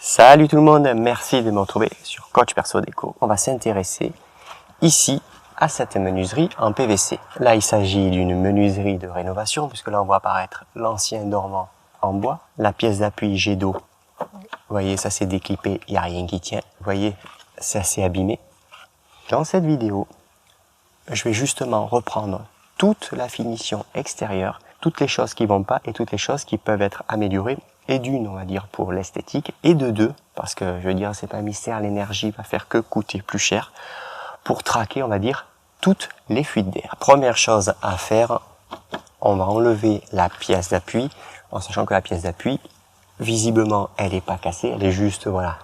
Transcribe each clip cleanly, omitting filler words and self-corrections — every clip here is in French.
Salut tout le monde, merci de me retrouver sur Coach Perso Déco. On va s'intéresser ici à cette menuiserie en PVC. Là, il s'agit d'une menuiserie de rénovation puisque là, on voit apparaître l'ancien dormant en bois, la pièce d'appui jet d'eau. Vous voyez, ça c'est déclippé, il n'y a rien qui tient. Vous voyez, c'est assez abîmé. Dans cette vidéo, je vais justement reprendre toute la finition extérieure, toutes les choses qui vont pas et toutes les choses qui peuvent être améliorées. Et d'une, on va dire, pour l'esthétique, et de deux, parce que, je veux dire, c'est pas un mystère, l'énergie va faire que coûter plus cher, pour traquer, on va dire, toutes les fuites d'air. Première chose à faire, on va enlever la pièce d'appui, en sachant que la pièce d'appui, visiblement, elle est pas cassée, elle est juste, voilà,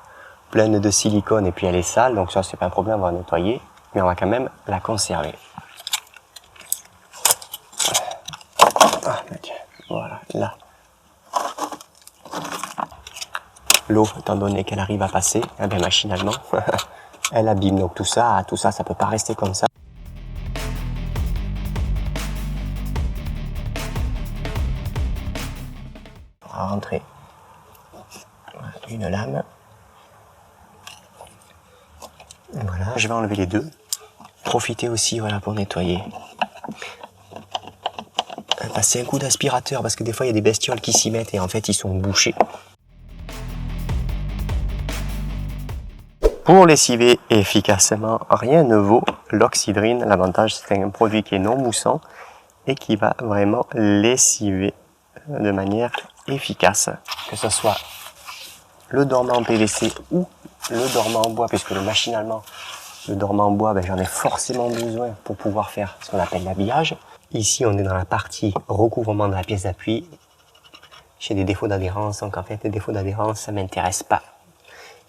pleine de silicone et puis elle est sale, donc ça, c'est pas un problème, on va nettoyer, mais on va quand même la conserver. Ah, voilà, là. L'eau, étant donné qu'elle arrive à passer, eh bien, machinalement, elle abîme. Donc tout ça, ça peut pas rester comme ça. On va rentrer une lame. Voilà, je vais enlever les deux. Profitez aussi, voilà, pour nettoyer. Passez un coup d'aspirateur parce que des fois il y a des bestioles qui s'y mettent et en fait ils sont bouchés. Pour lessiver efficacement, rien ne vaut l'oxydrine. L'avantage, c'est un produit qui est non moussant et qui va vraiment lessiver de manière efficace. Que ce soit le dormant en PVC ou le dormant en bois, puisque machinalement, le dormant en bois, j'en ai forcément besoin pour pouvoir faire ce qu'on appelle l'habillage. Ici, on est dans la partie recouvrement de la pièce d'appui. J'ai des défauts d'adhérence, donc en fait, les défauts d'adhérence, ça m'intéresse pas.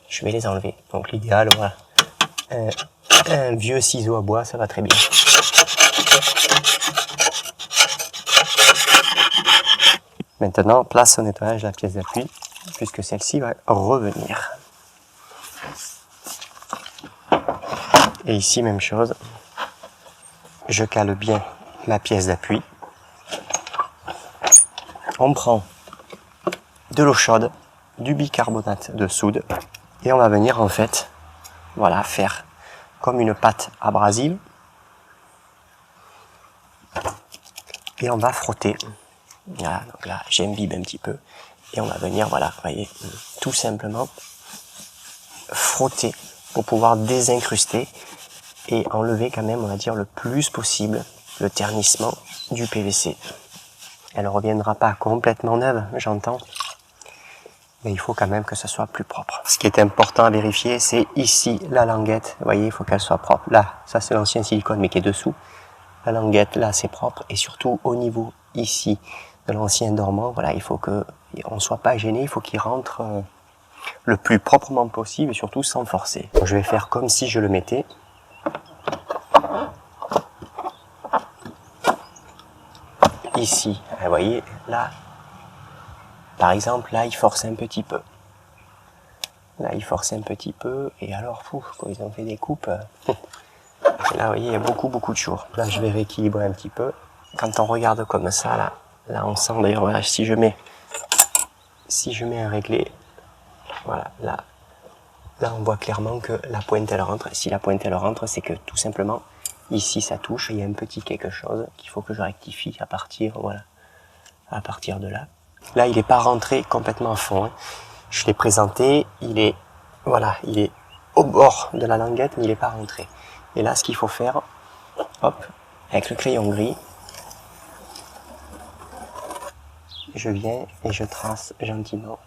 Je vais les enlever. Donc l'idéal, voilà, un vieux ciseau à bois, ça va très bien. Maintenant, place au nettoyage de la pièce d'appui, puisque celle-ci va revenir. Et ici, même chose. Je cale bien ma pièce d'appui. On prend de l'eau chaude, du bicarbonate de soude, et on va venir en fait, voilà, faire comme une pâte abrasive. Et on va frotter. Voilà, donc là, j'imbibe un petit peu. Et on va venir, voilà, vous voyez, tout simplement frotter pour pouvoir désincruster et enlever quand même, on va dire, le plus possible le ternissement du PVC. Elle ne reviendra pas complètement neuve, j'entends. Mais il faut quand même que ça soit plus propre. Ce qui est important à vérifier, c'est ici, la languette. Vous voyez, il faut qu'elle soit propre. Là, ça c'est l'ancien silicone, mais qui est dessous. La languette, là, c'est propre. Et surtout, au niveau, ici, de l'ancien dormant, voilà, il faut que on soit pas gêné. Il faut qu'il rentre le plus proprement possible et surtout sans forcer. Donc, je vais faire comme si je le mettais. Ici, vous voyez, là, par exemple, là, il force un petit peu. Là, il force un petit peu. Et alors, quand ils ont fait des coupes, là, vous voyez, il y a beaucoup de choux. Là, je vais rééquilibrer un petit peu. Quand on regarde comme ça, là, on sent, d'ailleurs, voilà, si je mets un réglé, voilà, là, on voit clairement que la pointe, elle rentre. Si la pointe, elle rentre, c'est que, tout simplement, ici, ça touche. Et il y a un petit quelque chose qu'il faut que je rectifie à partir, voilà, à partir de là. Là, il n'est pas rentré complètement à fond. Hein. Je l'ai présenté, il est au bord de la languette, mais il n'est pas rentré. Et là, ce qu'il faut faire, hop, avec le crayon gris, je viens et je trace gentiment.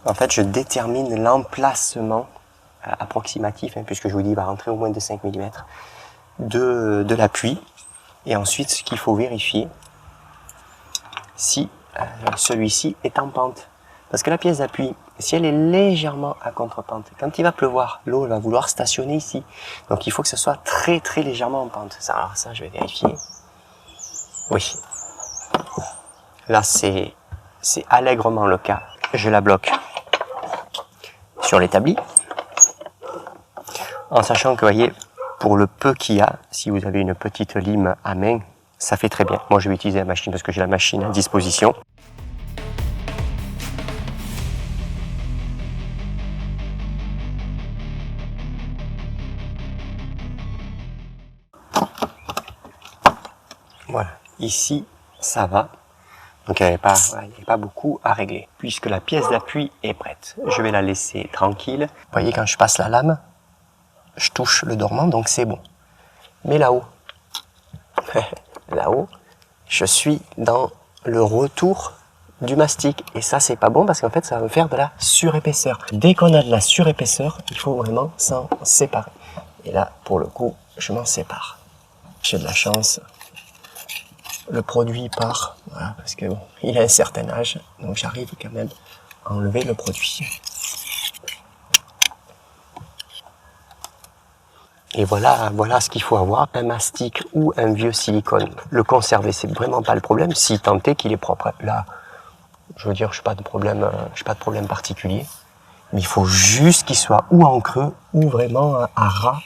En fait, je détermine l'emplacement approximatif, hein, puisque je vous dis, il va rentrer au moins de 5 mm de l'appui. Et ensuite, ce qu'il faut vérifier, si celui-ci est en pente. Parce que la pièce d'appui, si elle est légèrement à contre-pente, quand il va pleuvoir, l'eau va vouloir stationner ici. Donc il faut que ce soit très très légèrement en pente. Alors ça, je vais vérifier. Oui. Là, c'est allègrement le cas. Je la bloque sur l'établi. En sachant que, vous voyez, pour le peu qu'il y a, si vous avez une petite lime à main, ça fait très bien. Moi, je vais utiliser la machine parce que j'ai la machine à disposition. Voilà, ici, ça va. Donc il n'y avait pas beaucoup à régler. Puisque la pièce d'appui est prête, je vais la laisser tranquille. Vous voyez, quand je passe la lame, je touche le dormant, donc c'est bon. Mais là-haut, là-haut, je suis dans le retour du mastic. Et ça, c'est pas bon parce qu'en fait, ça va me faire de la surépaisseur. Dès qu'on a de la surépaisseur, il faut vraiment s'en séparer. Et là, pour le coup, je m'en sépare. J'ai de la chance. Le produit part, voilà, parce que bon, il a un certain âge, donc j'arrive quand même à enlever le produit. Et voilà ce qu'il faut avoir, un mastic ou un vieux silicone. Le conserver, c'est vraiment pas le problème, si tant est qu'il est propre. Là, je veux dire, je n'ai pas de problème particulier, mais il faut juste qu'il soit ou en creux ou vraiment à ras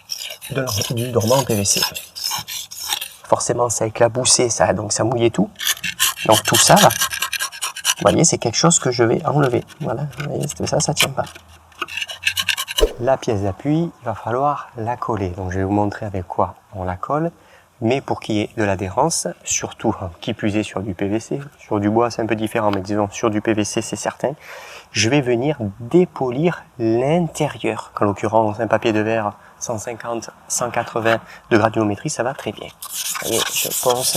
du dormant en PVC. Forcément, ça éclaboussait, donc ça mouillait tout. Donc tout ça, là, vous voyez, c'est quelque chose que je vais enlever. Voilà, vous voyez, ça tient pas. La pièce d'appui, il va falloir la coller. Donc je vais vous montrer avec quoi on la colle. Mais pour qu'il y ait de l'adhérence, surtout, qui plus est sur du PVC, sur du bois c'est un peu différent, mais disons sur du PVC c'est certain, je vais venir dépolir l'intérieur. En l'occurrence, un papier de verre 150, 180 de granulométrie, ça va très bien. Allez, je pense.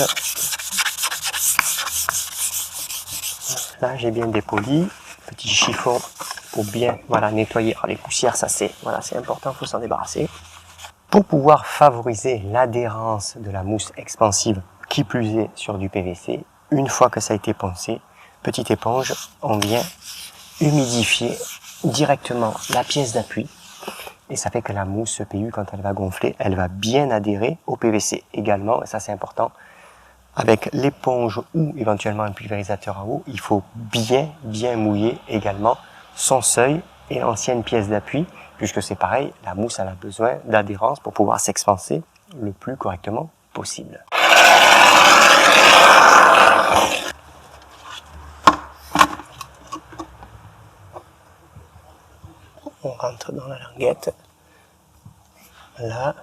Là, j'ai bien dépoli. Petit chiffon pour bien nettoyer. Alors, les poussières, ça c'est important, il faut s'en débarrasser. Pour pouvoir favoriser l'adhérence de la mousse expansive, qui plus est sur du PVC, une fois que ça a été poncé, petite éponge, on vient humidifier directement la pièce d'appui. Et ça fait que la mousse PU, quand elle va gonfler, elle va bien adhérer au PVC. Également, et ça c'est important, avec l'éponge ou éventuellement un pulvérisateur à eau, il faut bien mouiller également son seuil et l'ancienne pièce d'appui, puisque c'est pareil, la mousse elle a besoin d'adhérence pour pouvoir s'expanser le plus correctement possible. On rentre dans la languette, là,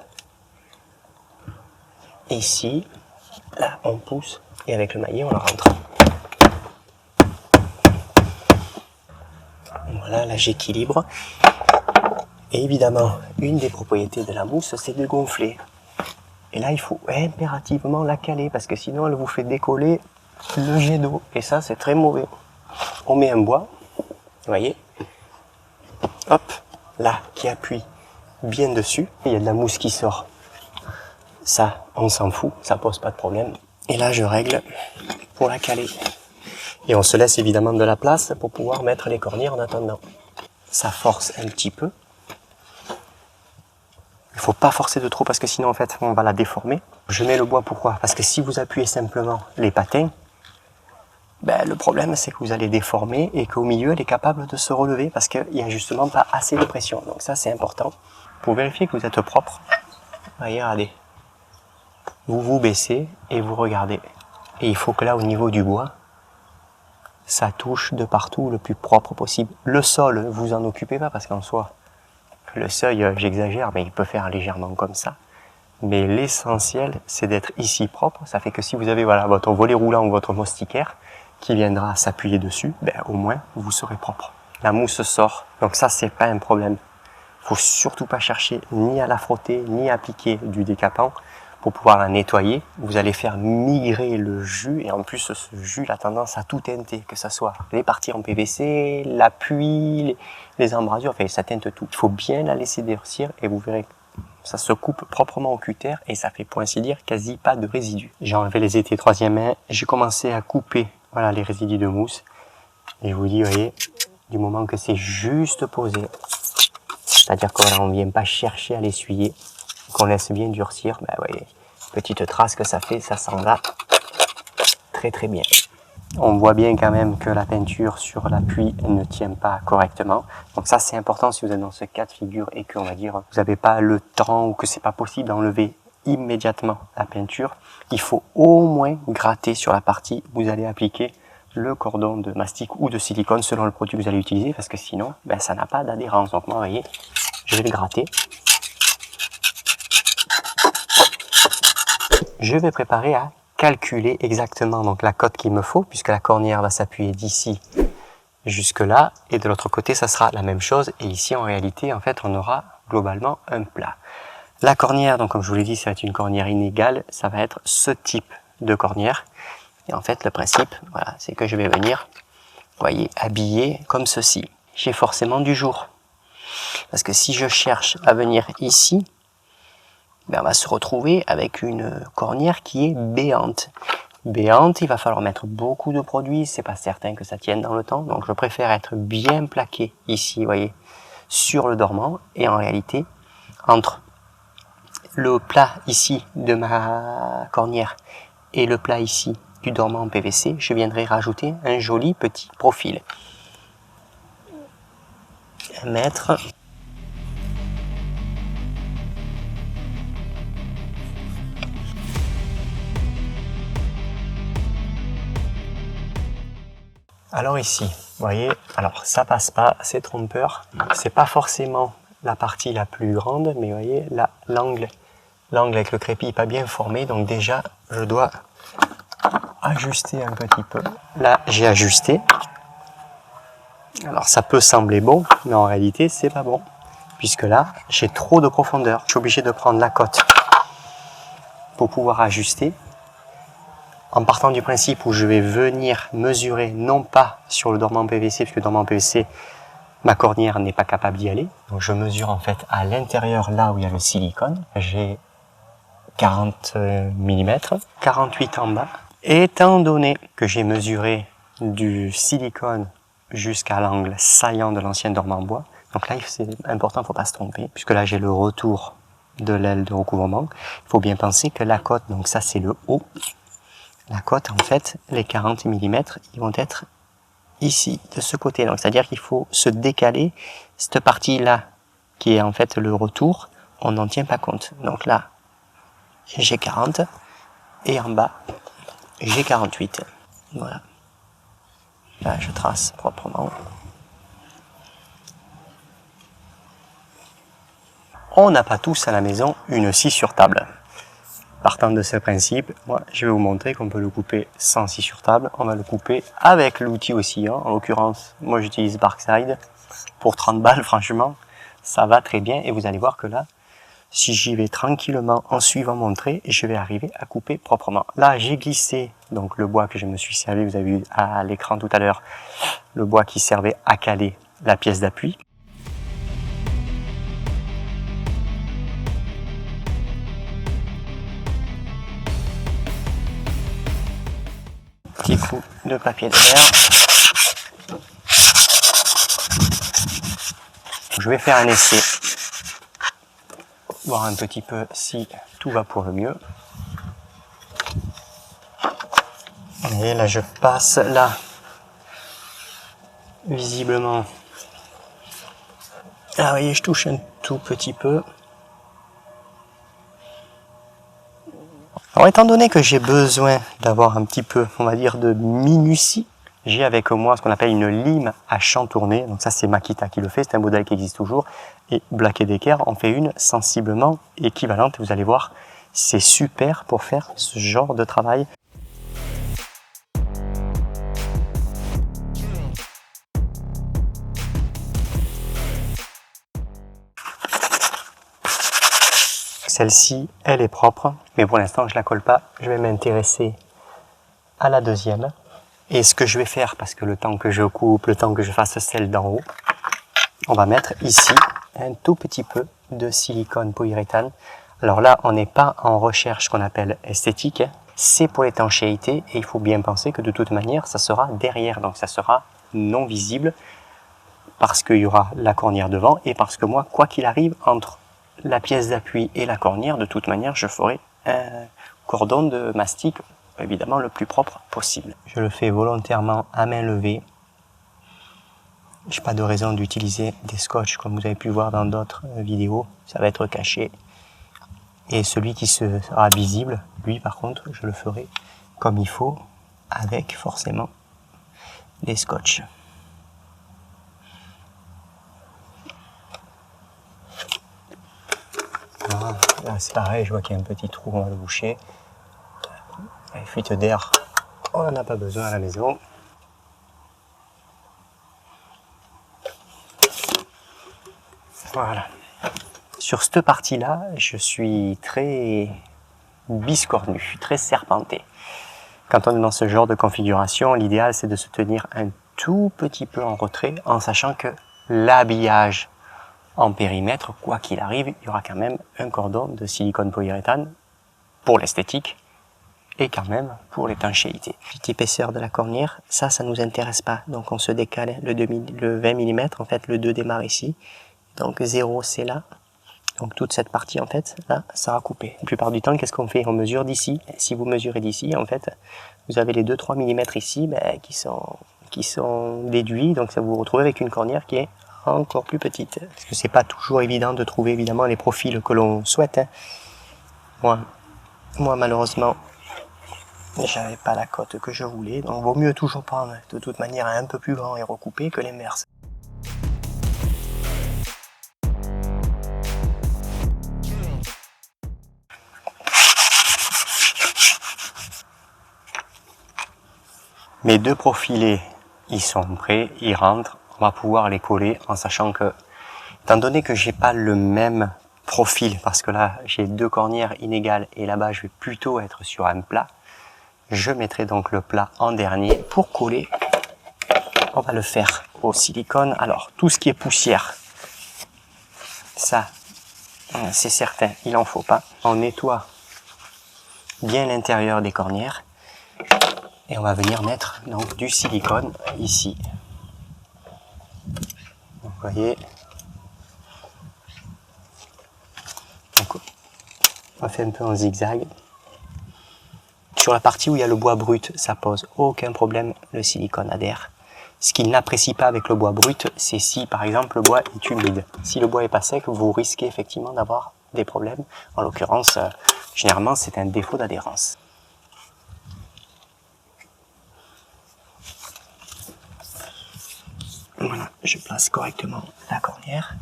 ici, là on pousse et avec le maillet on la rentre. Voilà, là j'équilibre. Et évidemment, une des propriétés de la mousse, c'est de gonfler. Et là, il faut impérativement la caler, parce que sinon, elle vous fait décoller le jet d'eau. Et ça, c'est très mauvais. On met un bois, vous voyez, hop, là, qui appuie bien dessus. Il y a de la mousse qui sort. Ça, on s'en fout, ça pose pas de problème. Et là, je règle pour la caler. Et on se laisse évidemment de la place pour pouvoir mettre les cornières en attendant. Ça force un petit peu. Il faut pas forcer de trop parce que sinon en fait on va la déformer. Je mets le bois pourquoi? Parce que si vous appuyez simplement les patins, le problème c'est que vous allez déformer et qu'au milieu elle est capable de se relever parce qu'il n'y a justement pas assez de pression. Donc ça c'est important. Pour vérifier que vous êtes propre, regardez. Vous vous baissez et vous regardez. Et il faut que là au niveau du bois, ça touche de partout le plus propre possible. Le sol, vous en occupez pas parce qu'en soi, le seuil, j'exagère, mais il peut faire légèrement comme ça. Mais l'essentiel, c'est d'être ici propre. Ça fait que si vous avez votre volet roulant ou votre moustiquaire qui viendra s'appuyer dessus, au moins, vous serez propre. La mousse sort. Donc ça, c'est pas un problème. Faut surtout pas chercher ni à la frotter, ni à appliquer du décapant pour pouvoir la nettoyer. Vous allez faire migrer le jus et en plus, ce jus a tendance à tout teinter, que ce soit les parties en PVC, l'appui, les embrasures, enfin ça teinte tout. Il faut bien la laisser durcir et vous verrez que ça se coupe proprement au cutter et ça fait pour ainsi dire quasi pas de résidus. J'ai enlevé les étais 3e main, j'ai commencé à couper les résidus de mousse et je vous dis, vous voyez, du moment que c'est juste posé, c'est-à-dire qu'on ne vient pas chercher à l'essuyer, qu'on laisse bien durcir, voyez, petite trace que ça fait, ça s'en va très très bien. On voit bien quand même que la peinture sur l'appui ne tient pas correctement. Donc ça c'est important si vous êtes dans ce cas de figure et que on va dire vous n'avez pas le temps ou que c'est pas possible d'enlever immédiatement la peinture. Il faut au moins gratter sur la partie où vous allez appliquer le cordon de mastic ou de silicone selon le produit que vous allez utiliser parce que sinon ça n'a pas d'adhérence. Donc moi vous voyez, je vais le gratter. Je vais préparer à calculer exactement donc la cote qu'il me faut, puisque la cornière va s'appuyer d'ici jusque là, et de l'autre côté ça sera la même chose, et ici en réalité en fait on aura globalement un plat. La cornière, donc comme je vous l'ai dit, ça va être une cornière inégale, ça va être ce type de cornière, et en fait le principe, voilà, c'est que je vais venir, vous voyez, habiller comme ceci. J'ai forcément du jour, parce que si je cherche à venir ici, ben on va se retrouver avec une cornière qui est béante. Béante, il va falloir mettre beaucoup de produits, c'est pas certain que ça tienne dans le temps, donc je préfère être bien plaqué ici, vous voyez, sur le dormant, et en réalité, entre le plat ici de ma cornière et le plat ici du dormant en PVC, je viendrai rajouter un joli petit profil. 1 mètre. Alors ici, vous voyez, alors ça passe pas, c'est trompeur. C'est pas forcément la partie la plus grande, mais vous voyez, là, l'angle avec le crépi n'est pas bien formé, donc déjà, je dois ajuster un petit peu. Là, j'ai ajusté. Alors ça peut sembler bon, mais en réalité, c'est pas bon, puisque là, j'ai trop de profondeur. Je suis obligé de prendre la cote pour pouvoir ajuster, en partant du principe où je vais venir mesurer non pas sur le dormant PVC, puisque le dormant PVC, ma cornière n'est pas capable d'y aller. Donc je mesure en fait à l'intérieur, là où il y a le silicone. J'ai 40 mm, 48 en bas. Et étant donné que j'ai mesuré du silicone jusqu'à l'angle saillant de l'ancien dormant en bois, donc là c'est important, il ne faut pas se tromper, puisque là j'ai le retour de l'aile de recouvrement. Il faut bien penser que la cote, donc ça c'est le haut. La cote, en fait, les 40 mm, ils vont être ici, de ce côté. Donc, c'est-à-dire qu'il faut se décaler. Cette partie-là, qui est en fait le retour, on n'en tient pas compte. Donc là, j'ai 40. Et en bas, j'ai 48. Voilà. Là, je trace proprement. On n'a pas tous à la maison une scie sur table. Partant de ce principe, moi, je vais vous montrer qu'on peut le couper sans scie sur table. On va le couper avec l'outil aussi. En l'occurrence, moi j'utilise Barkside. Pour 30 balles, franchement, ça va très bien. Et vous allez voir que là, si j'y vais tranquillement en suivant mon trait, je vais arriver à couper proprement. Là, j'ai glissé donc le bois que je me suis servi. Vous avez vu à l'écran tout à l'heure, le bois qui servait à caler la pièce d'appui. Petit coup de papier de verre. Je vais faire un essai, voir un petit peu si tout va pour le mieux. Et là je passe là, visiblement. Ah, vous voyez, je touche un tout petit peu. Alors étant donné que j'ai besoin d'avoir un petit peu, on va dire, de minutie, j'ai avec moi ce qu'on appelle une lime à chantourner. Donc ça c'est Makita qui le fait, c'est un modèle qui existe toujours. Et Black & Decker en fait une sensiblement équivalente. Vous allez voir, c'est super pour faire ce genre de travail. Celle-ci, elle est propre, mais pour l'instant je la colle pas. Je vais m'intéresser à la deuxième. Et ce que je vais faire, parce que le temps que je coupe, le temps que je fasse celle d'en haut, on va mettre ici un tout petit peu de silicone polyuréthane. Alors là, on n'est pas en recherche qu'on appelle esthétique, c'est pour l'étanchéité et il faut bien penser que de toute manière, ça sera derrière, donc ça sera non visible parce qu'il y aura la cornière devant et parce que moi, quoi qu'il arrive, entre la pièce d'appui et la cornière, de toute manière, je ferai un cordon de mastic évidemment le plus propre possible. Je le fais volontairement à main levée. Je n'ai pas de raison d'utiliser des scotch comme vous avez pu voir dans d'autres vidéos, ça va être caché. Et celui qui sera visible, lui par contre, je le ferai comme il faut, avec forcément des scotch. Voilà, là c'est pareil, je vois qu'il y a un petit trou, on va le boucher. Et les fuites d'air, on n'en a pas besoin à la maison. Voilà. Sur cette partie-là, je suis très biscornu, très serpenté. Quand on est dans ce genre de configuration, l'idéal c'est de se tenir un tout petit peu en retrait en sachant que l'habillage en périmètre, quoi qu'il arrive, il y aura quand même un cordon de silicone polyuréthane pour l'esthétique et quand même pour l'étanchéité. Petite épaisseur de la cornière, ça nous intéresse pas. Donc on se décale le 20 mm, en fait le 2 démarre ici. Donc 0 c'est là. Donc toute cette partie en fait, là, ça sera coupé. La plupart du temps, qu'est-ce qu'on fait? On mesure d'ici. Si vous mesurez d'ici, en fait, vous avez les 2-3 mm ici qui sont déduits. Donc ça vous retrouvez avec une cornière qui est encore plus petite. Parce que c'est pas toujours évident de trouver évidemment les profils que l'on souhaite. Moi malheureusement, j'avais pas la cote que je voulais. Donc vaut mieux toujours prendre de toute manière un peu plus grand et recouper que l'inverse. Mes deux profilés, ils sont prêts, ils rentrent. On va pouvoir les coller en sachant que, étant donné que j'ai pas le même profil, parce que là j'ai deux cornières inégales et là-bas je vais plutôt être sur un plat, je mettrai donc le plat en dernier pour coller. On va le faire au silicone. Alors tout ce qui est poussière, ça c'est certain, il en faut pas. On nettoie bien l'intérieur des cornières. Et on va venir mettre donc du silicone ici. Donc, vous voyez. Donc, on fait un peu en zigzag. Sur la partie où il y a le bois brut, ça pose aucun problème, le silicone adhère. Ce qu'il n'apprécie pas avec le bois brut, c'est si par exemple le bois est humide. Si le bois est pas sec, vous risquez effectivement d'avoir des problèmes. En l'occurrence, généralement c'est un défaut d'adhérence. Voilà, je place correctement la cornière.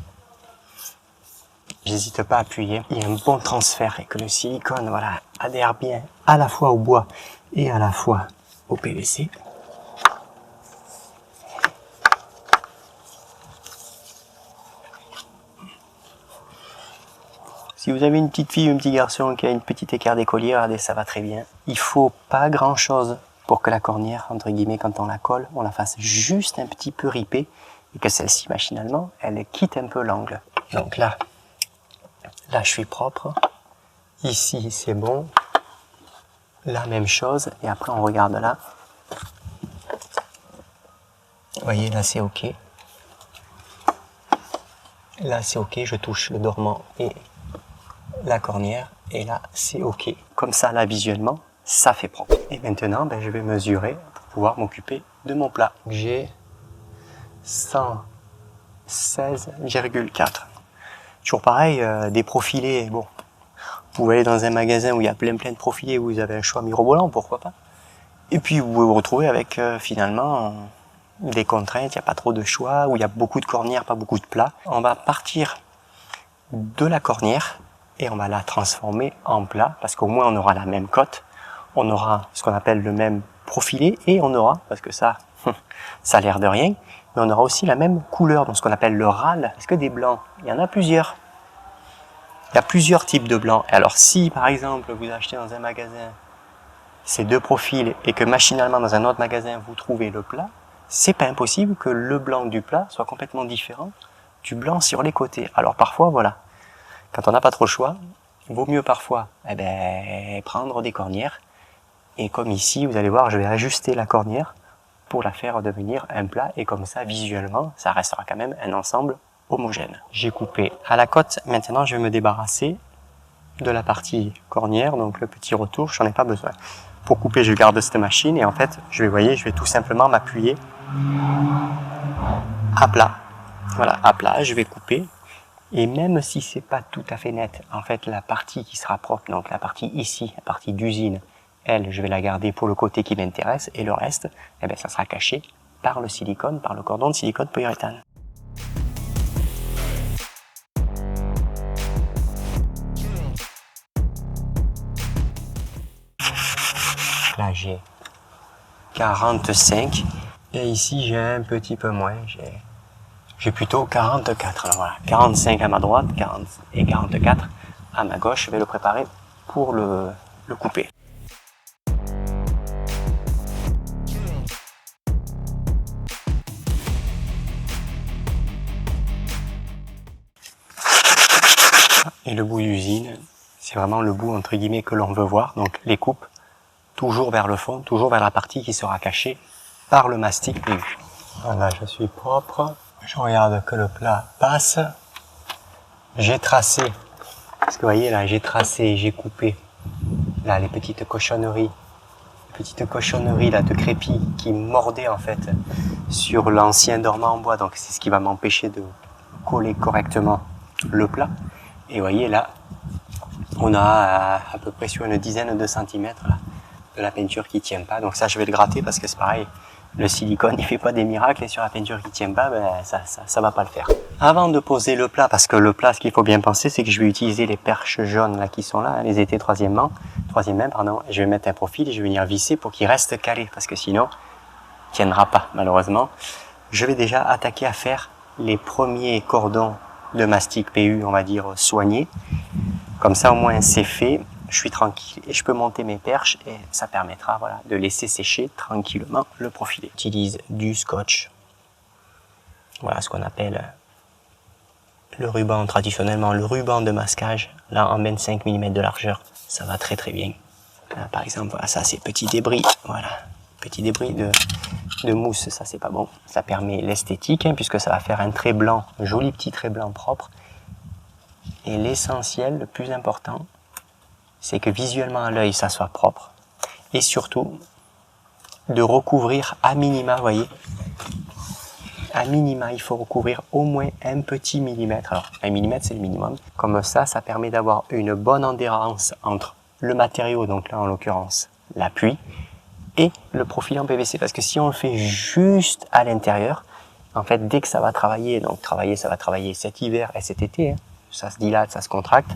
J'hésite pas à appuyer. Il y a un bon transfert et que le silicone, voilà, adhère bien à la fois au bois et à la fois au PVC. Si vous avez une petite fille ou un petit garçon qui a une petite équerre d'écolier, regardez, ça va très bien. Il faut pas grand chose pour que la cornière, entre guillemets, quand on la colle, on la fasse juste un petit peu riper et que celle-ci, machinalement, elle quitte un peu l'angle. Donc là, je suis propre. Ici, c'est bon. La même chose. Et après, on regarde là. Vous voyez, là, c'est OK. Là, c'est OK. Je touche le dormant et la cornière. Et là, c'est OK. Comme ça, là, visuellement, ça fait propre. Et maintenant, je vais mesurer pour pouvoir m'occuper de mon plat. J'ai 116,4. Toujours pareil, des profilés, bon, vous pouvez aller dans un magasin où il y a plein de profilés, où vous avez un choix mirobolant, pourquoi pas. Et puis vous pouvez vous retrouver avec finalement des contraintes, il n'y a pas trop de choix, où il y a beaucoup de cornières, pas beaucoup de plats. On va partir de la cornière et on va la transformer en plat, parce qu'au moins on aura la même cote, on aura ce qu'on appelle le même profilé, et on aura, parce que ça a l'air de rien, mais on aura aussi la même couleur, donc ce qu'on appelle le râle. Est-ce que des blancs? Il y en a plusieurs. Il y a plusieurs types de blancs. Et alors si par exemple vous achetez dans un magasin ces deux profils et que machinalement dans un autre magasin vous trouvez le plat, c'est pas impossible que le blanc du plat soit complètement différent du blanc sur les côtés. Alors parfois, voilà, quand on n'a pas trop le choix, il vaut mieux parfois prendre des cornières. Et comme ici, vous allez voir, je vais ajuster la cornière pour la faire devenir un plat, et comme ça visuellement ça restera quand même un ensemble homogène. J'ai coupé à la cote, maintenant je vais me débarrasser de la partie cornière, donc le petit retour, j'en ai pas besoin. Pour couper, je garde cette machine et en fait je vais tout simplement m'appuyer à plat. Voilà, à plat, je vais couper, et même si c'est pas tout à fait net, en fait la partie qui sera propre, donc la partie ici, la partie d'usine, elle, je vais la garder pour le côté qui m'intéresse, et le reste, ça sera caché par le silicone, par le cordon de silicone polyuréthane. là j'ai 45 et ici j'ai un petit peu moins, j'ai plutôt 44. Alors voilà, 45 à ma droite 40 et 44 à ma gauche. Je vais le préparer pour le couper. Et le bout d'usine, c'est vraiment le bout entre guillemets que l'on veut voir. Donc les coupes toujours vers le fond, toujours vers la partie qui sera cachée par le mastic PU. Voilà, je suis propre. Je regarde que le plat passe. J'ai tracé, parce que vous voyez là, j'ai tracé, j'ai coupé là les petites cochonneries là de crépi qui mordaient en fait sur l'ancien dormant en bois. Donc c'est ce qui va m'empêcher de coller correctement le plat. Et vous voyez là, on a à peu près sur une dizaine de centimètres là, de la peinture qui tient pas. Donc ça, je vais le gratter parce que c'est pareil. Le silicone, il fait pas des miracles et sur la peinture qui tient pas, ben, ça va pas le faire. Avant de poser le plat, parce que le plat, ce qu'il faut bien penser, c'est que je vais utiliser les perches jaunes là qui sont là, hein, les étés troisième main, pardon. Je vais mettre un profil et je vais venir visser pour qu'il reste calé parce que sinon, il tiendra pas malheureusement. Je vais déjà attaquer à faire les premiers cordons de mastic PU, on va dire soignés. Comme ça, au moins, c'est fait. Je suis tranquille et je peux monter mes perches et ça permettra voilà, de laisser sécher tranquillement le profilé. J'utilise du scotch. Voilà ce qu'on appelle le ruban, traditionnellement le ruban de masquage, là en 25 mm de largeur. Ça va très très bien. Là, par exemple, voilà, ça c'est petit débris. Voilà, petit débris de mousse, ça c'est pas bon. Ça permet l'esthétique hein, puisque ça va faire un trait blanc, un joli petit trait blanc propre. Et l'essentiel, le plus important, c'est que visuellement à l'œil, ça soit propre. Et surtout, de recouvrir à minima, vous voyez. À minima, il faut recouvrir au moins un petit millimètre. Alors, 1 millimètre, c'est le minimum. Comme ça, ça permet d'avoir une bonne adhérence entre le matériau, donc là, en l'occurrence, l'appui, et le profil en PVC. Parce que si on le fait juste à l'intérieur, en fait, dès que ça va travailler, donc travailler, ça va travailler cet hiver et cet été, hein, ça se dilate, ça se contracte,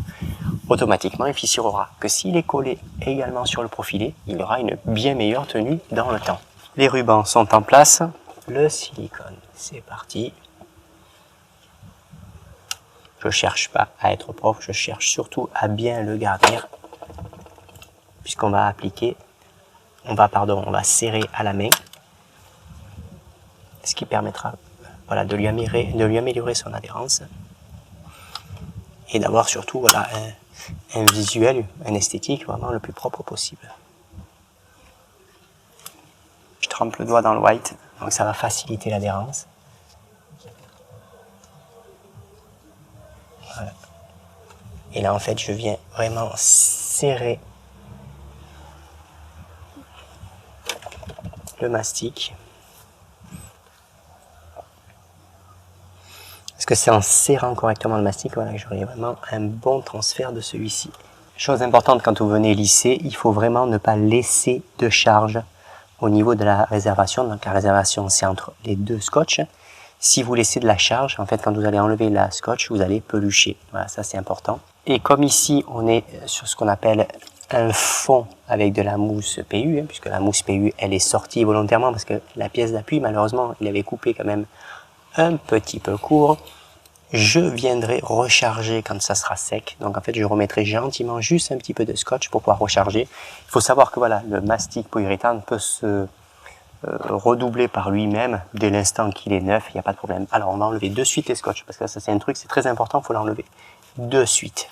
automatiquement il fissurera. Que s'il est collé également sur le profilé, il aura une bien meilleure tenue dans le temps. Les rubans sont en place. Le silicone, c'est parti. Je cherche pas à être propre, je cherche surtout à bien le garnir. Puisqu'on va appliquer, on va serrer à la main. Ce qui permettra voilà, de lui améliorer son adhérence. Et d'avoir surtout voilà, un visuel, un esthétique vraiment le plus propre possible. Je trempe le doigt dans le white, donc ça va faciliter l'adhérence. Voilà. Et là en fait je viens vraiment serrer le mastic. Parce que c'est en serrant correctement le mastic voilà, que j'aurai vraiment un bon transfert de celui-ci. Chose importante quand vous venez lisser, il faut vraiment ne pas laisser de charge au niveau de la réservation. Donc la réservation c'est entre les deux scotch. Si vous laissez de la charge, en fait quand vous allez enlever la scotch, vous allez pelucher. Voilà, ça c'est important. Et comme ici on est sur ce qu'on appelle un fond avec de la mousse PU, hein, puisque la mousse PU elle est sortie volontairement parce que la pièce d'appui malheureusement il avait coupé quand même un petit peu court. Je viendrai recharger quand ça sera sec. Donc en fait, je remettrai gentiment juste un petit peu de scotch pour pouvoir recharger. Il faut savoir que voilà, le mastic polyuréthane peut se redoubler par lui-même dès l'instant qu'il est neuf, il n'y a pas de problème. Alors on va enlever de suite les scotch parce que ça c'est un truc, c'est très important, il faut l'enlever de suite.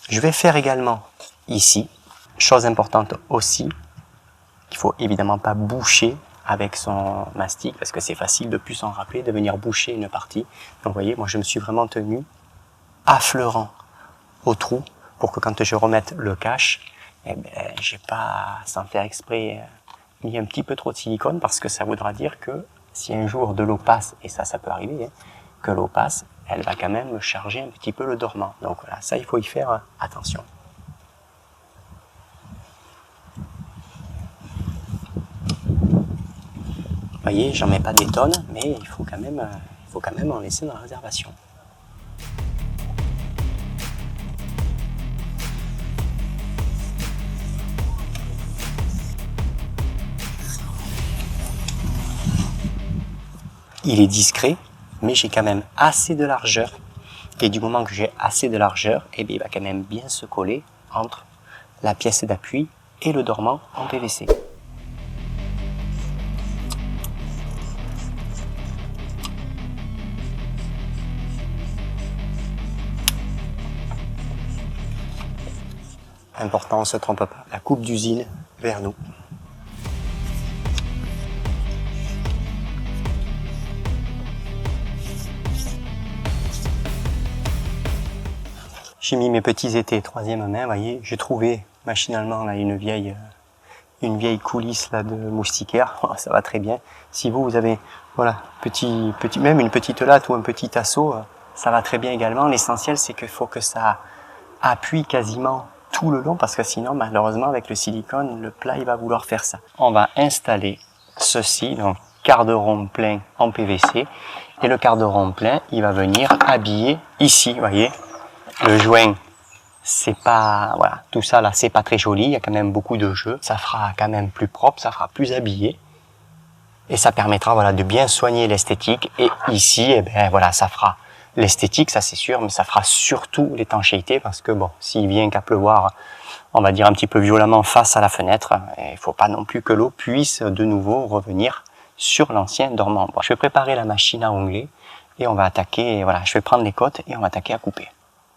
Je vais faire également ici, chose importante aussi, qu'il faut évidemment pas boucher avec son mastic parce que c'est facile de plus s'en rappeler, de venir boucher une partie. Donc vous voyez, moi je me suis vraiment tenu affleurant au trou pour que quand je remette le cache, eh ben, j'ai pas, sans faire exprès, mis un petit peu trop de silicone parce que ça voudra dire que si un jour de l'eau passe, et ça peut arriver, hein, que l'eau passe, elle va quand même charger un petit peu le dormant. Donc voilà, ça il faut y faire attention. voyez, j'en mets pas des tonnes, mais il faut quand même en laisser dans la réservation. Il est discret, mais j'ai quand même assez de largeur. Et du moment que j'ai assez de largeur, eh bien, il va quand même bien se coller entre la pièce d'appui et le dormant en PVC. Important, on ne se trompe pas, la coupe d'usine vers nous. J'ai mis mes petits étés troisième main, vous voyez, j'ai trouvé machinalement là une vieille coulisse là de moustiquaire, ça va très bien. Si vous avez voilà même une petite latte ou un petit tasseau, ça va très bien également. L'essentiel c'est qu'il faut que ça appuie quasiment tout le long parce que sinon malheureusement avec le silicone le plat il va vouloir faire ça. On va installer ceci, donc quart de rond plein en PVC et le quart de rond plein il va venir habiller ici, vous voyez. Le joint, c'est pas, voilà, tout ça là, c'est pas très joli, il y a quand même beaucoup de jeu. Ça fera quand même plus propre, ça fera plus habillé. Et ça permettra, voilà, de bien soigner l'esthétique. Et ici, eh ben, voilà, ça fera l'esthétique, ça c'est sûr, mais ça fera surtout l'étanchéité parce que bon, s'il vient qu'à pleuvoir, on va dire un petit peu violemment face à la fenêtre, il faut pas non plus que l'eau puisse de nouveau revenir sur l'ancien dormant. Bon, je vais préparer la machine à ongler et on va attaquer, voilà, je vais prendre les côtes et on va attaquer à couper.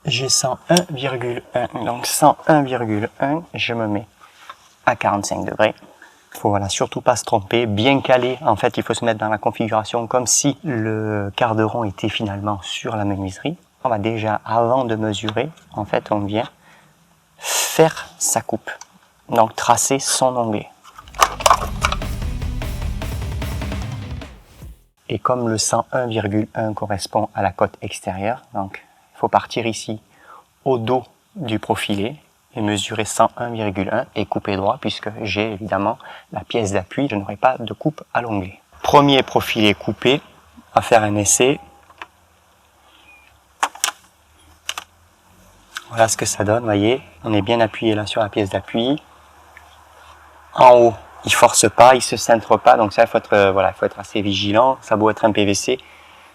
J'ai 101,1, donc 101,1, je me mets à 45 degrés. Il faut voilà, surtout pas se tromper, bien calé. En fait, il faut se mettre dans la configuration comme si le quart de rond était finalement sur la menuiserie. On va déjà, avant de mesurer, en fait, on vient faire sa coupe. Donc, tracer son onglet. Et comme le 101,1 correspond à la côte extérieure, donc il faut partir ici au dos du profilé et mesurer 101,1 et couper droit puisque j'ai évidemment la pièce d'appui, je n'aurai pas de coupe à l'onglet. Premier profilé coupé, on va faire un essai. Voilà ce que ça donne, vous voyez, on est bien appuyé là sur la pièce d'appui. En haut, il force pas, il se cintre pas, donc ça il faut être assez vigilant, ça doit être un PVC.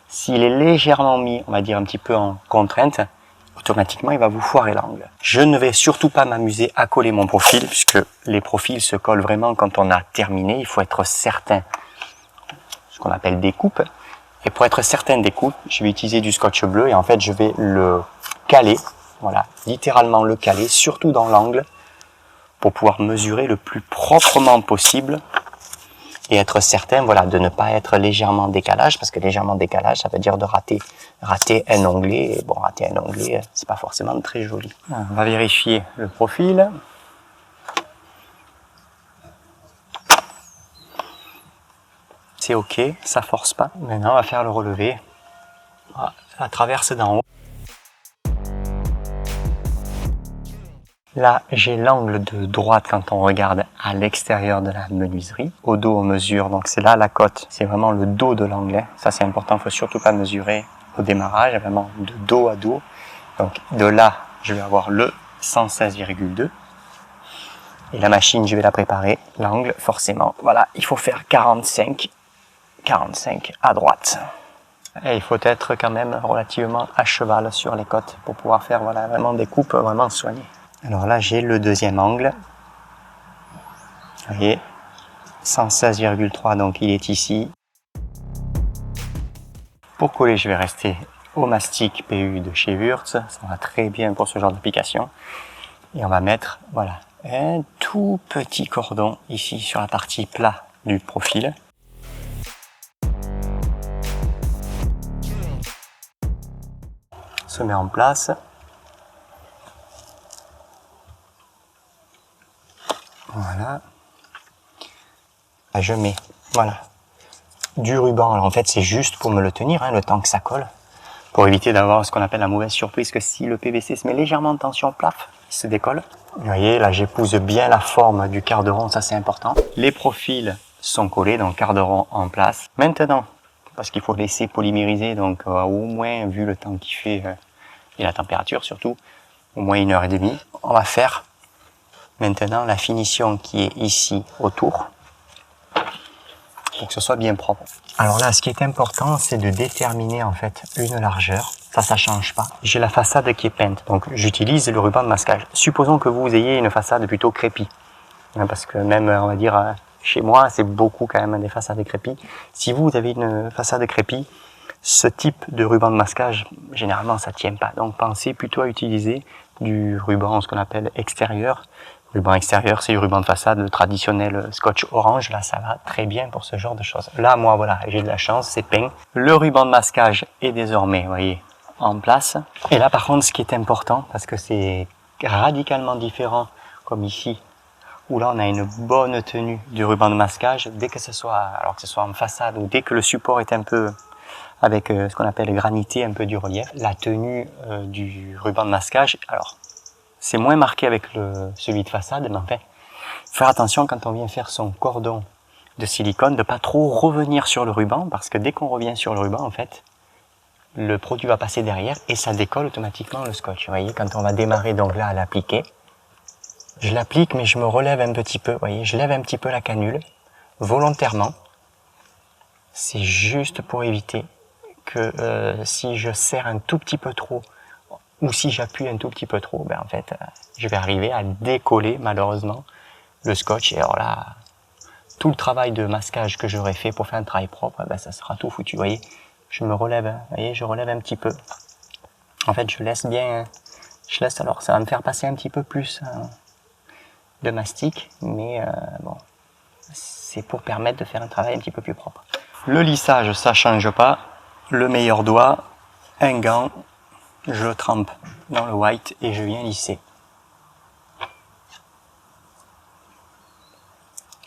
S'il est légèrement mis, on va dire un petit peu en contrainte, automatiquement il va vous foirer l'angle. Je ne vais surtout pas m'amuser à coller mon profil, puisque les profils se collent vraiment quand on a terminé. Il faut être certain, ce qu'on appelle des coupes. Et pour être certain des coupes, je vais utiliser du scotch bleu et en fait je vais le caler, voilà, littéralement le caler, surtout dans l'angle, pour pouvoir mesurer le plus proprement possible. Et être certain, voilà, de ne pas être légèrement décalage, parce que légèrement décalage, ça veut dire de rater un onglet. Et bon, rater un onglet, c'est pas forcément très joli. On va vérifier le profil. C'est ok, ça force pas. Maintenant, on va faire le relevé. Voilà, la traverse d'en haut. Là, j'ai l'angle de droite quand on regarde à l'extérieur de la menuiserie. Au dos, on mesure, donc c'est là la cote. C'est vraiment le dos de l'angle. Ça, c'est important, il ne faut surtout pas mesurer au démarrage, vraiment de dos à dos. Donc de là, je vais avoir le 116,2. Et la machine, je vais la préparer. L'angle, forcément, voilà, il faut faire 45 à droite. Et il faut être quand même relativement à cheval sur les côtes pour pouvoir faire voilà, vraiment des coupes vraiment soignées. Alors là, j'ai le deuxième angle. Vous voyez, 116,3, donc il est ici. Pour coller, je vais rester au mastic PU de chez Wurtz. Ça va très bien pour ce genre d'application. Et on va mettre, voilà, un tout petit cordon ici sur la partie plat du profil. Se met en place. Voilà. Je mets, voilà, du ruban. Alors en fait, c'est juste pour me le tenir, hein, le temps que ça colle, pour éviter d'avoir ce qu'on appelle la mauvaise surprise, que si le PVC se met légèrement en tension, plaf, il se décolle. Vous voyez, là, j'épouse bien la forme du quart de rond, ça c'est important. Les profils sont collés, donc garderont en place. Maintenant, parce qu'il faut laisser polymériser, donc au moins, vu le temps qu'il fait et la température surtout, au moins 1h30, on va faire maintenant la finition qui est ici autour, pour que ce soit bien propre. Alors là, ce qui est important, c'est de déterminer en fait une largeur. Ça change pas. J'ai la façade qui est peinte, donc j'utilise le ruban de masquage. Supposons que vous ayez une façade plutôt crépie, parce que même, on va dire, chez moi, c'est beaucoup quand même des façades crépies. Si vous avez une façade crépie, ce type de ruban de masquage, généralement, ça tient pas. Donc, pensez plutôt à utiliser du ruban, ce qu'on appelle extérieur. Ruban extérieur, c'est du ruban de façade, le traditionnel scotch orange. Là, ça va très bien pour ce genre de choses. Là, moi, voilà, j'ai de la chance, c'est peint. Le ruban de masquage est désormais, vous voyez, en place. Et là, par contre, ce qui est important, parce que c'est radicalement différent, comme ici, où là, on a une bonne tenue du ruban de masquage. Dès que ce soit, alors que ce soit en façade ou dès que le support est un peu avec ce qu'on appelle granité, un peu du relief, la tenue du ruban de masquage, alors, c'est moins marqué avec celui de façade, mais en fait, faire attention quand on vient faire son cordon de silicone, de pas trop revenir sur le ruban, parce que dès qu'on revient sur le ruban, en fait, le produit va passer derrière et ça décolle automatiquement le scotch. Vous voyez, quand on va démarrer donc là à l'appliquer, je l'applique mais je me relève un petit peu, vous voyez, je lève un petit peu la canule, volontairement. C'est juste pour éviter que si je serre un tout petit peu trop, ou si j'appuie un tout petit peu trop, ben en fait, je vais arriver à décoller malheureusement le scotch. Et alors là, tout le travail de masquage que j'aurais fait pour faire un travail propre, ben ça sera tout foutu. Vous voyez, je me relève, vous voyez, je relève un petit peu. En fait, je laisse bien, alors ça va me faire passer un petit peu plus de mastic, mais bon, c'est pour permettre de faire un travail un petit peu plus propre. Le lissage, ça change pas. Le meilleur doigt, un gant, je le trempe dans le white et je viens lisser.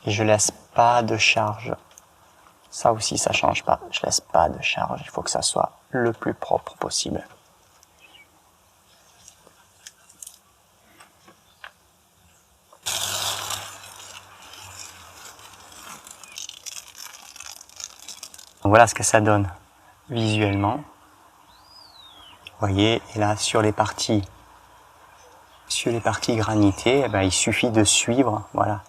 Et je laisse pas de charge. Ça aussi, ça change pas. Je laisse pas de charge. Il faut que ça soit le plus propre possible. Voilà ce que ça donne visuellement. Vous voyez, et là sur les parties granitées, eh ben, il suffit de suivre, voilà,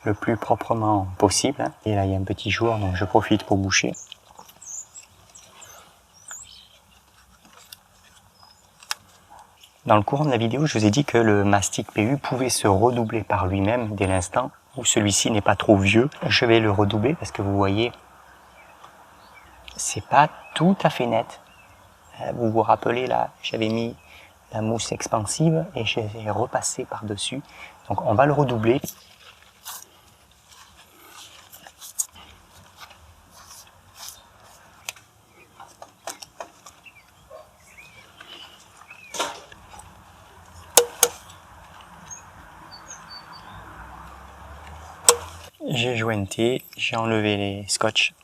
le plus proprement possible. Et là il y a un petit jour, donc je profite pour boucher. Dans le courant de la vidéo, je vous ai dit que le mastic PU pouvait se redoubler par lui-même dès l'instant où celui-ci n'est pas trop vieux. Je vais le redoubler parce que vous voyez, c'est pas tout à fait net. Vous vous rappelez là, j'avais mis la mousse expansive et j'ai repassé par-dessus. Donc on va le redoubler. J'ai jointé, j'ai enlevé les scotch.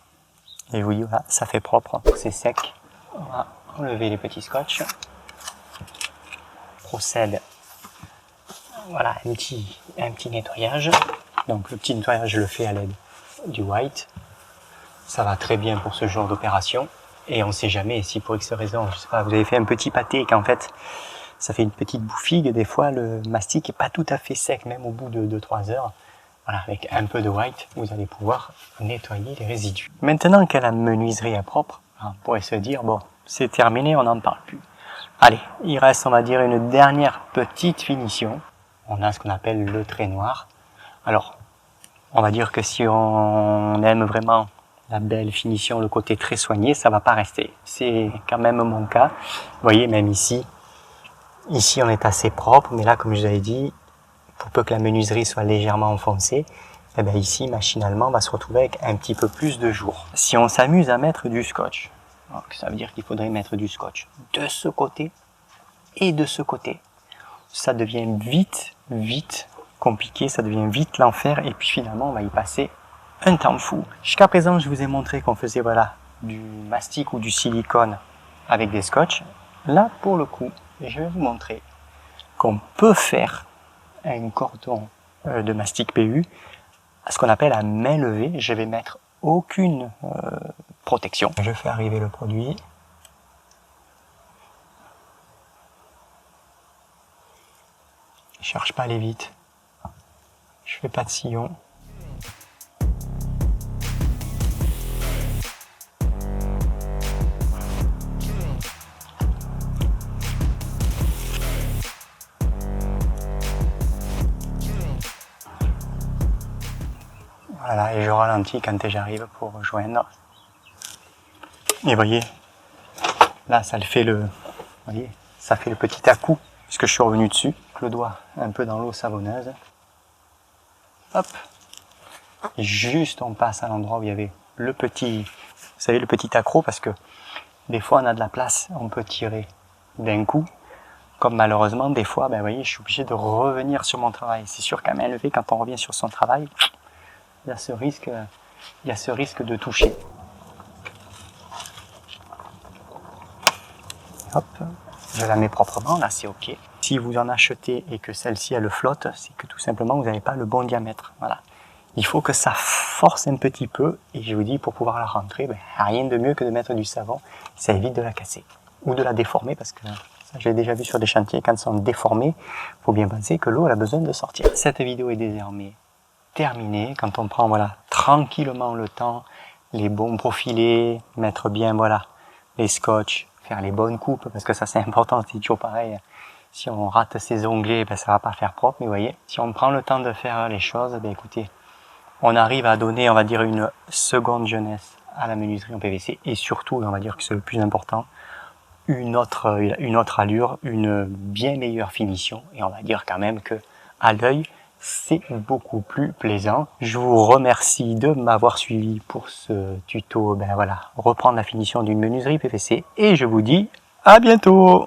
Et je vous dis, voilà, ça fait propre, c'est sec. On va enlever les petits scotch. Procède, voilà, un petit nettoyage. Donc le petit nettoyage, je le fais à l'aide du white. Ça va très bien pour ce genre d'opération. Et on ne sait jamais si pour X raison, je sais pas, vous avez fait un petit pâté et qu'en fait, ça fait une petite bouffigue. Des fois, le mastic est pas tout à fait sec, même au bout de 2-3 heures. Voilà, avec un peu de white, vous allez pouvoir nettoyer les résidus. Maintenant que la menuiserie est propre, on pourrait se dire, bon, c'est terminé, on n'en parle plus. Allez, il reste, on va dire, une dernière petite finition. On a ce qu'on appelle le trait noir. Alors, on va dire que si on aime vraiment la belle finition, le côté très soigné, ça va pas rester. C'est quand même mon cas. Vous voyez, même ici on est assez propre, mais là, comme je vous avais dit, pour peu que la menuiserie soit légèrement enfoncée, eh bien ici, machinalement, on va se retrouver avec un petit peu plus de jour. Si on s'amuse à mettre du scotch, donc ça veut dire qu'il faudrait mettre du scotch de ce côté et de ce côté. Ça devient vite compliqué, ça devient vite l'enfer, et puis finalement, on va y passer un temps fou. Jusqu'à présent, je vous ai montré qu'on faisait, voilà, du mastic ou du silicone avec des scotch. Là, pour le coup, je vais vous montrer qu'on peut faire un cordon de mastic PU ce qu'on appelle à main levée. Je vais mettre aucune protection. Je fais arriver le produit. Je cherche pas à aller vite. Je fais pas de sillon. Voilà, et je ralentis quand j'arrive pour rejoindre. Et voyez, là ça le fait voyez, ça fait le petit à-coup, puisque je suis revenu dessus, le doigt un peu dans l'eau savonneuse. Hop. Et juste on passe à l'endroit où il y avait le petit, vous savez, le petit accroc, parce que des fois on a de la place, on peut tirer d'un coup. Comme malheureusement, des fois, ben, vous voyez, je suis obligé de revenir sur mon travail. C'est sûr qu'à main levée, quand on revient sur son travail, il y a ce risque de toucher. Hop, je la mets proprement, là c'est ok. Si vous en achetez et que celle-ci elle flotte, c'est que tout simplement vous n'avez pas le bon diamètre. Voilà. Il faut que ça force un petit peu, et je vous dis, pour pouvoir la rentrer, ben, rien de mieux que de mettre du savon, ça évite de la casser. Ou de la déformer, parce que ça je l'ai déjà vu sur des chantiers, quand ils sont déformés, il faut bien penser que l'eau a besoin de sortir. Cette vidéo est désormais terminée. Quand on prend voilà tranquillement le temps, les bons profilés, mettre bien voilà les scotch, faire les bonnes coupes, parce que ça c'est important, c'est toujours pareil. Si on rate ses onglets, ben, ça va pas faire propre, mais vous voyez, si on prend le temps de faire les choses, ben, écoutez, on arrive à donner, on va dire, une seconde jeunesse à la menuiserie en PVC, et surtout, on va dire que c'est le plus important, une autre allure, une bien meilleure finition, et on va dire quand même que à l'œil, c'est beaucoup plus plaisant. Je vous remercie de m'avoir suivi pour ce tuto, ben voilà, reprendre la finition d'une menuiserie PVC, et je vous dis à bientôt!